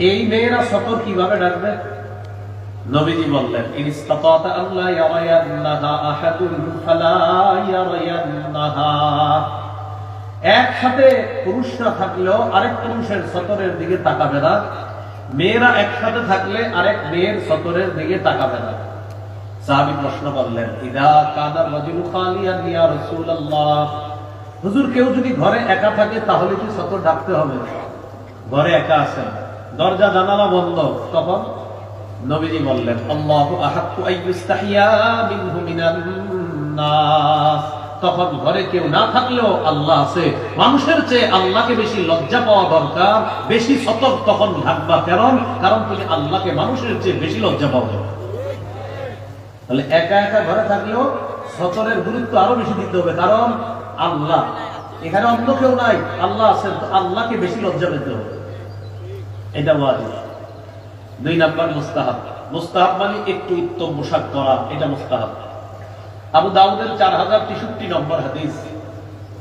এই মেয়েরা সতর কিভাবে ডাকবে? নবীজি বললেন, ইনস্তাতা আল্লাহ ইয়ারায়ান্নাহা আহাদুন ফালা ইয়ারায়ান্নাহা। একসাথে পুরুষরা থাকলেও আরেক পুরুষের সতরের দিকে তাকাবে না, মেয়েরা একসাথে থাকলে আরেক মেয়ের সতরের দিকে তাকাবে না। সাহাবী প্রশ্ন করলেন, ইদা কানা রাজুলু খালিয়ান ইয়া রাসূলুল্লাহ, হুজুর কেউ যদি ঘরে একা থাকে তাহলে কি সতর ঢাকতে হবে? ঘরে একা আছেন, দরজা জানালা বন্ধ, তখন নবীজি বললেন, আল্লাহু আহাক্কু আইয়ুস্তাহিয়া মিনহু মিনান নাস। তখন ঘরে কেউ না থাকলেও আল্লাহ আছে, মানুষের চেয়ে আল্লাহকে বেশি লজ্জা পাওয়া দরকার, বেশি সতর্ক তখন ঢাকবা। কারণ তুমি আল্লাহকে মানুষের চেয়ে বেশি লজ্জা পাও। তাহলে একা একা ঘরে থাকলেও সতরের গুরুত্ব আরো বেশি দিতে হবে, কারণ আল্লাহ এখানে, অন্য কেউ নাই, আল্লাহ আছেন, তো আল্লাহকে বেশি লজ্জা পেতে হবে। এটা ওয়াজিব। 2 নাম্বার মুস্তাহাব। মুস্তাহাব মানে একটু উত্তম পোশাক পরা, এটা মুস্তাহাব। আবু দাউদের 4063 নম্বর হাদিস।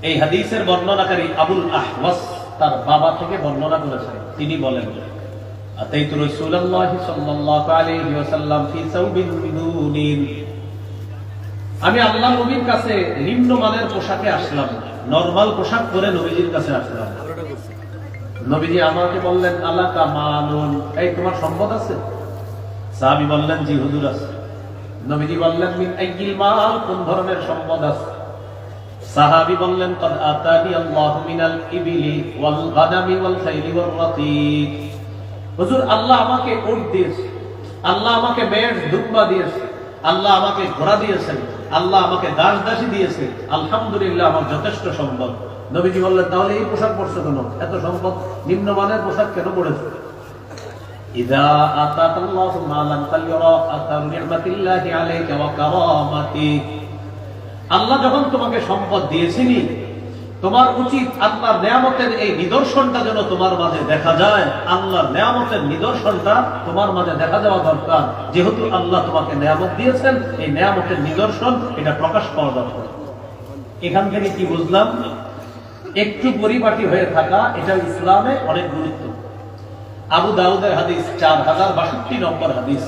এই হাদিসের বর্ণনাকারী আবুল আহওয়াস তার বাবা থেকে বর্ণনা করেছেন। তিনি বলেন, আতাইতু রাসূলুল্লাহ সাল্লাল্লাহু আলাইহি ওয়াসাল্লাম ফি সাওবিন বিদুনিন, আমি আল্লাহর নবীর কাছে নিম্নমানের পোশাকে আসলাম, নরমাল পোশাক পরে নবীজির কাছে আসলাম। নবীজি আমাকে বললেন, আলাকা মালুন, এই তোমার সম্পদ আছে? সাহাবী বললেন, জি হুজুর আছে। নবীজি বললেন, মিন আইয়িল মাল, কোন ধরনের সম্পদ আছে? সাহাবী বললেন, কদ আতানি আল্লাহু মিনাল ইবিলি ওয়াল গানামি ওয়াল খাইলি ওয়ার রাতিক। হুজুর আল্লাহ আমাকে উট দিয়েছে, আল্লাহ আমাকে মেষ দুম্বা দিয়েছে, আল্লাহ আমাকে ঘোড়া দিয়েছেন, আল্লাহ আমাকে দাস দাসী দিয়েছে, আলহামদুলিল্লাহ আমার যথেষ্ট সম্পদ। নবীজি বললেন, তাহলে এই পোশাক পরছো কেন? এত সম্পদ, নিম্নমানের পোশাক কেন পরেছো? ইযা আতাকাল্লাহু মালান ফালইরা আতারু নি'মাতিল্লাহি আলাইকা ওয়া কারামাতি। আল্লাহ যখন তোমাকে সম্পদ দিয়েছেনই, তোমার উচিত আল্লাহর নেয়ামতের এই নিদর্শনটা যেন তোমার মাঝে দেখা যায়। আল্লাহর নেয়ামতের নিদর্শনটা তোমার মাঝে দেখা যাওয়া দরকার। যেহেতু আল্লাহ তোমাকে নেয়ামত দিয়েছেন, এই নেয়ামতের নিদর্শন এটা প্রকাশ পাওয়া দরকার। এখান থেকে কি বুঝলাম? একটু পরিপাটি হয়ে থাকা, এটা ইসলামে অনেক গুরুত্ব। আবু দাউদের হাদিস 4062 নম্বর হাদিস।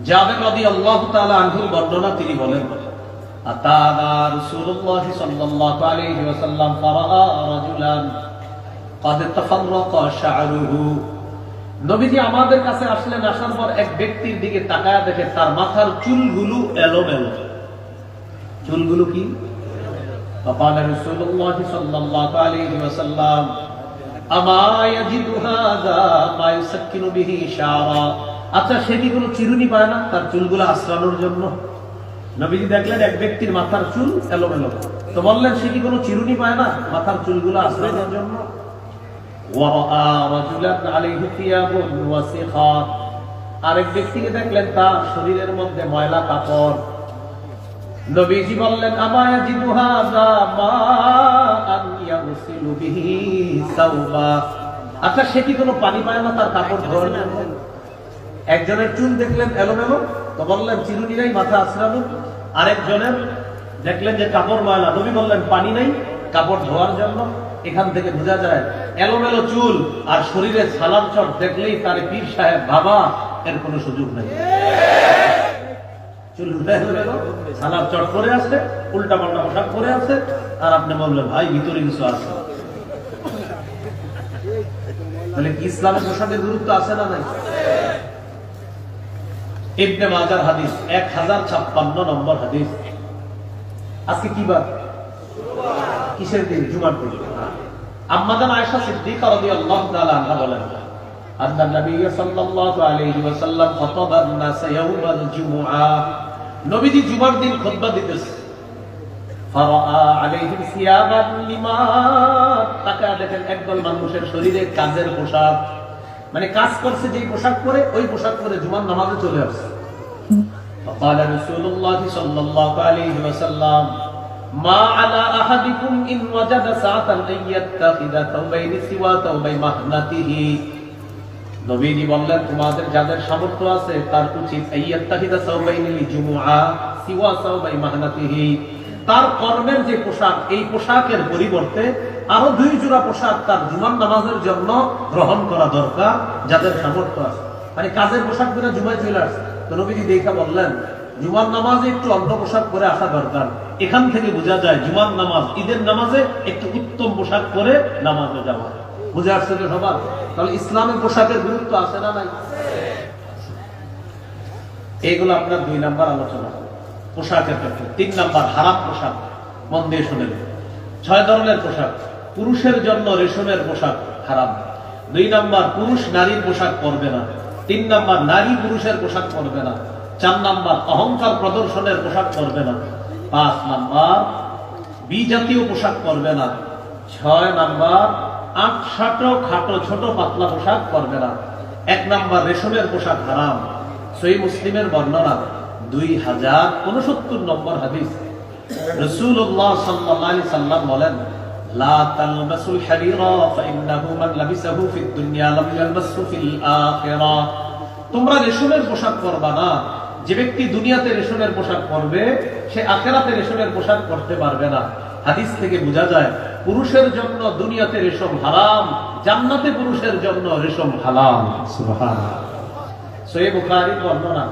জাবের রাদিয়াল্লাহু তাআলা আনহুর বর্ণনা, তিনি বলেন, আতানা রাসূলুল্লাহ সাল্লাল্লাহু আলাইহি ওয়াসাল্লাম ফারাআ রাজুলান ক্বাদ তাফাররাকা শা'রুহু। নবীজি আমাদের কাছে আসলেন, আসার পর এক ব্যক্তির দিকে তাকায়া দেখে তার মাথার চুলগুলো এলোমেলো। চুলগুলো কি? فقال رسول الله صلى الله عليه وسلم اما يجد هذا ما يسكن به شعرا। আচ্ছা, সে কি কোনো চিরুনি পায় না তার চুলগুলো আশ্রানোর জন্য? নবীজি দেখলেন এক ব্যক্তির মাথার চুল এলোমেলো, তো বললেন, সে কি কোনো চিরুনি পায় না মাথার চুলগুলো আশ্রানোর জন্য? ওয়া রাজুলান আলাইহি থিয়াবুন ওয়াসিখা, আরেক ব্যক্তিকে দেখলেন তার শরীরের মধ্যে ময়লা কাপড়। নবীজি বললেন, আমা ইয়াজিদু হাযা মাআন ইয়াগসিলু বিহি সাওবা। আচ্ছা, সে কি কোনো পানি পায় না তার কাপড় ধোয়ার জন্য? একজনের চুল দেখলেন এলোমেলো, তো বললেন চিরুনি নাই, মাথা আশ্রানো। আরেকজনের দেখলেন যে কাপড় ময়লা, নবী বললেন পানি নাই, কাপড় ধোয়ার জন্য। এখান থেকে বোঝা যায় এলোমেলো চুল আর শরীরে ছালার চট দেখলেই তার পীর সাহেব বাবা, এর কোনো সুযোগ নেই। চুল এলোমেলো, ছালার চট পরে আছে, উল্টা পাল্টা পোশাক পরে আছে, আর আপনি বললেন ভাই ভিতরে কিছু আছে। তাহলে ইসলামের পোশাকের গুরুত্ব আছে না নাই? ইবনে মাজার হাদিস 1056 নম্বর হাদিস। আজকে কি বার? কিসের দিন? জুমার দিন। আম্মা জান আয়েশা সিদ্দিকা রাদিয়াল্লাহু তাআলা আনহা বলেন, আন্না নবী সাল্লাল্লাহু আলাইহি ওয়াসাল্লাম খাতাবান নাস ইয়াউমাল জুমআ। নবীজি জুমার দিন খুতবা দিতেছে। ফারাআ আলাইহিম সিয়াবান লিমা, তাকা দেখেন একদল মানুষের শরীরে কাজের পোশাক, মানে কাজ করছে যেই পোশাক পরে, ওই পোশাক পরে জুমার নামাজে চলে আসছে। فقال رسول الله صلى الله عليه وسلم ما على احدكم ان وجد ساعه ان يتخذ ثوبين سوى ثوبي مهنته। নবীজি বললেন, তোমাদের যাদের সামর্থ্য আছে তার উচিত আইয়াত্তাখিযা সাওবাইন লিজুমুআ সিওয়া সাওবাই মাহনাতিহি, তার কর্মের যে পোশাক, এই পোশাকের পরিবর্তে আরো 2 জোড়া পোশাক তার জুমার নামাজের জন্য গ্রহণ করা দরকার, যাদের সামর্থ্য আছে। মানে কাজের পোশাক পরে জুমায় চলে আসছে, তো নবীজি দেখা বললেন জুমার নামাজে একটু অন্য পোশাক পরে আসা দরকার। এখান থেকে বোঝা যায় জুমার নামাজ, ঈদের নামাজে একটু উত্তম পোশাক পরে নামাজে যাওয়া। বুঝে আসছে তো সবার? তাহলে ইসলামের পোশাকের গুরুত্ব আছে না নাই? এইগুলো আপনার 2 নাম্বার আলোচনা পোশাকের ক্ষেত্রে। 3 নাম্বার হারাম পোশাক। মন দিয়ে শুনেন, 6 ধরনের পোশাক। পুরুষের জন্য রেশমের পোশাক হারাম। 2 নাম্বার পুরুষ নারীর পোশাক পরবে না। 3 নাম্বার নারী পুরুষের পোশাক পরবে না। 4 নাম্বার অহংকার প্রদর্শনের পোশাক পরবে না। 5 নাম্বার বিজাতীয় পোশাক পরবে না। 6 নাম্বার আটসাটো খাটো ছোট পাতলা পোশাক পরবে না। 1 নাম্বার রেশমের পোশাক হারাম। সহিহ মুসলিমের বর্ণনা 2069 নম্বর হাদিস। রাসূলুল্লাহ সাল্লাল্লাহু আলাইহি সাল্লাম বলেন, লা তালবাসুল হারিরা ফাইন্নাহু মান লাবিসাহু ফিদ দুনিয়া লাম ইয়ালবাসহু ফিল আখিরাহ। তোমরা রেশমের পোশাক পরবা না। যে ব্যক্তি দুনিয়াতে রেশমের পোশাক পরবে সে আখিরাতে রেশমের পোশাক পরতে পারবে না। হাদিস থেকে বোঝা যায় পুরুষের জন্য দুনিয়াতে রেশম হারাম, জান্নাতে পুরুষের জন্য রেশম হালাল। সুবহানাল্লাহ। সহিহ বুখারীর বর্ণনা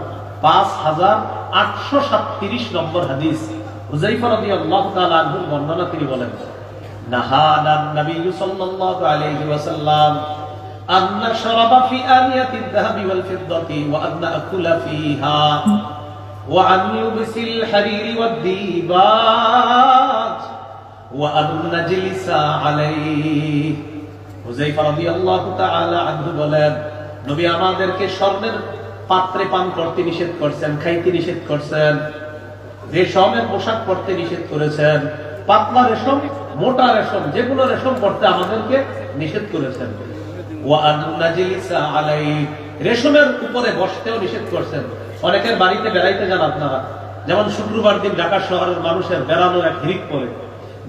5837 নম্বর হাদিস। হুযায়ফা রাদিয়াল্লাহু তাআলা আনহু বর্ণনা, তিনি বলেন, নাহানান নবী সাল্লাল্লাহু আলাইহি ওয়াসাল্লাম আন নাশরাবা ফি আনিয়াতিদ যাহাবি ওয়াল ফিদ্দাতি ওয়া আন নাকুলা ফিহা ওয়া আন লুবসিল হারিরি ওয়াদ দীবাজ ওয়া আন নাজলিসা আলাইহি। হুযায়ফা রাদিয়াল্লাহু তাআলা আনহু বলেন, নবী আমাদেরকে স্বর্ণের পাত্রে পান করতে নিষেধ করছেন, খাইতে নিষেধ করছেন, রেশমের পোশাক পরতে নিষেধ করেছেন, পাতলা রেশম, মোটা রেশম, যেগুলো রেশম পরতে আমাদেরকে নিষেধ করেছেন। ওয়া আন নাজলিসা আলাইহি, রেশমের উপরে বসতেও নিষেধ করছেন। অনেকের বাড়িতে বেড়াইতে যান আপনারা, যেমন শুক্রবার দিন ঢাকা শহরের মানুষের বেড়ানোর এক হিরিক পড়ে।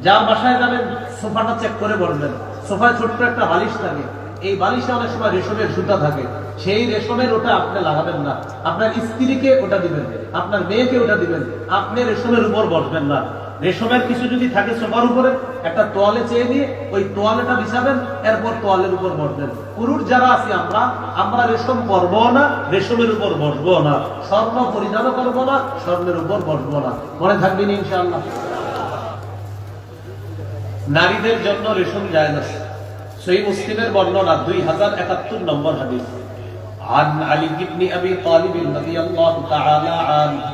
যার বাসায় যাবেন সোফাটা চেক করে বসবেন। সোফায় ছোট্ট একটা বালিশ থাকে, এই বালিশে অনেক সময় রেশমের সুতা থাকে, সেই রেশমের ওটা আপনি লাগাবেন না। আপনার স্ত্রীকে ওটা দিবেন, আপনার মেয়েকে ওটা দিবেন, আপনি রেশমের উপর বসবেন না। রেশমের কিছু যদি থাকে সোফার উপরে, একটা তোয়ালে চেয়ে দিয়ে ওই তোয়ালেটা বিছাবেন, এরপর তোয়ালের উপর বসবেন। পুরুষ যারা আছি আমরা রেশম পরবো না, রেশমের উপর বসবো না, স্বর্ণ পরিধানও করবো না, স্বর্ণের উপর বসবো না। মনে থাকবেন ইনশাআল্লাহ। নারীদের জন্য রেশম জায়েজ আছে। সহিহ মুসলিমের বর্ণনা 2071 নম্বর হাদিস। عن علي بن ابي طالب رضي الله تعالى عنه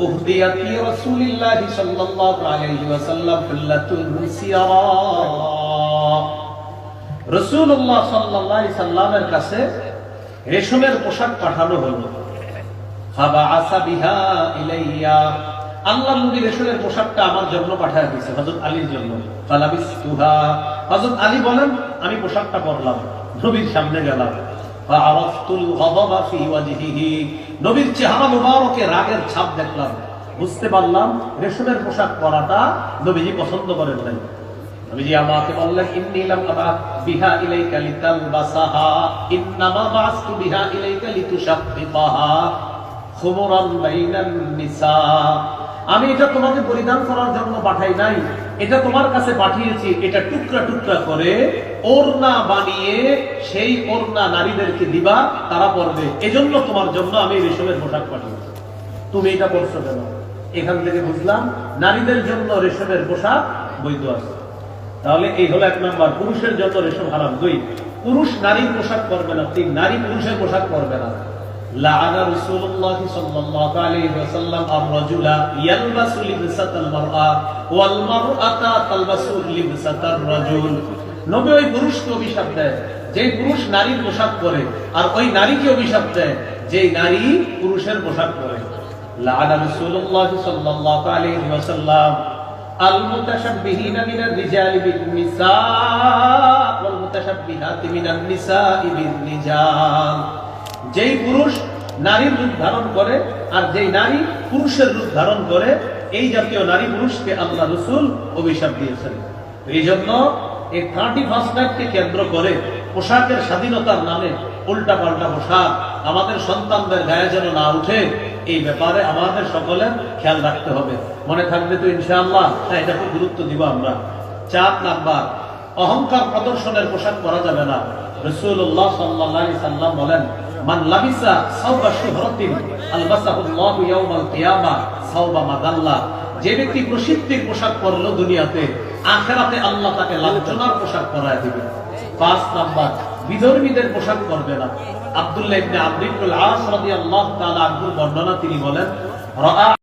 اهديت لرسول الله صلى الله عليه وسلم حلة سيراء। রাসূলুল্লাহ সাল্লাল্লাহু আলাইহি সাল্লামের কাছে রেশমের পোশাক পাঠানো হলো। ফাবাআসা বিহা ইলাইয়া, আল্লাহর নবী রেশমের পোশাকটা আমার জন্য পাঠিয়ে দিয়েছে, হযরত আলীর জন্য। ফালাবিসতুহা, হযরত আলী বলেন আমি পোশাকটা পরলাম, নবীর সামনে গেলাম। ফাআরাফতুল গাদাবা ফি ওয়াজহিহি, নবীর চেহারা মুবারকে রাগের ছাপ দেখলাম, বুঝতে পারলাম রেশমের পোশাক পরাটা নবীজি পছন্দ করেন নাই। নবীজি আমাকে বললেন, ইন্নী লাম আবাত বিহা ইলাইকা লিতালবাসাহা ইন্নামা বাসতু বিহা ইলাইকা লিতুশাক্কিকাহা খুমরান বাইনান নিসা। আমি এটা তোমাকে পরিধান করার জন্য পাঠাই নাই, এটা তোমার কাছে পাঠিয়েছি এটা টুকরা টুকরা করে ওড়না বানিয়ে সেই ওড়না নারীদেরকে দিবা, তারা পরবে। এজন্য তোমার জন্য আমি রেশমের পোশাক পাঠিয়েছি, তুমি এটা পরছো কেন? এখান থেকে বুঝলাম নারীদের জন্য রেশমের পোশাক বৈধ আছে। তাহলে এই হলো 1 নাম্বার, পুরুষের জন্য রেশম হারাম। 2, পুরুষ নারীর পোশাক পরবে না। 3, নারী পুরুষের পোশাক পরবে না। লাআনা রাসূলুল্লাহ সাল্লাল্লাহু আলাইহি ওয়াসাল্লাম আর-রাজুলা ইয়ালবাসু লিবসাতাল মারআ ওয়াল মারআতা তালবাসু লিবসাতার রাজুল। নবী ওই পুরুষকে অভিশাপ দেয় যেই পুরুষ নারীর পোশাক পরে, আর ওই নারীকে অভিশাপ দেয় যেই নারী পুরুষের পোশাক পরে। লাআনা রাসূলুল্লাহ সাল্লাল্লাহু আলাইহি ওয়াসাল্লাম আল মুতাশাব্বিহিনা মিনার রিজালি বিন নিসা ওয়াল মুতাশাব্বিহাতি মিনান নিসাই বির রিজাল। যেই পুরুষ নারীর রূপ ধারণ করে আর যেই নারী পুরুষের রূপ ধারণ করে, এই জাতীয় নারী পুরুষকে আল্লাহ রাসূল অভিশাপ দিয়েছেন। এই জন্য এই 31st নাইটকে কেন্দ্র করে পোশাকের স্বাধীনতার নামে উল্টা পাল্টা পোশাক আমাদের সন্তানদের গায়ে যেন না উঠে, এই ব্যাপারে আমাদের সকলের খেয়াল রাখতে হবে। মনে থাকবে তো ইনশাআল্লাহ? এটা খুব গুরুত্ব দিব আমরা। 4 নাম্বার, অহংকার প্রদর্শনের পোশাক পরা যাবে না। রাসূলুল্লাহ সাল্লাল্লাহু আলাইহি সাল্লাম বলেন, মান লাবিসা সাওবা শুহরাতিন আলবাসাহুল্লাহু ইয়াওমাল কিয়ামাহ সাওবা মাদাল্লা। যে ব্যক্তি প্রসিদ্ধির পোশাক পরলো দুনিয়াতে, আখিরাতে আল্লাহ তাকে লাঞ্ছনার পোশাক পরায় দিবেন। 5 নাম্বার, বিধর্মীদের পোশাক পরবে না। আব্দুল্লাহ ইবনে আমর ইবনুল আস রাদিয়াল্লাহু তাআলা আনহু বর্ণনা, তিনি বলেন, রাআ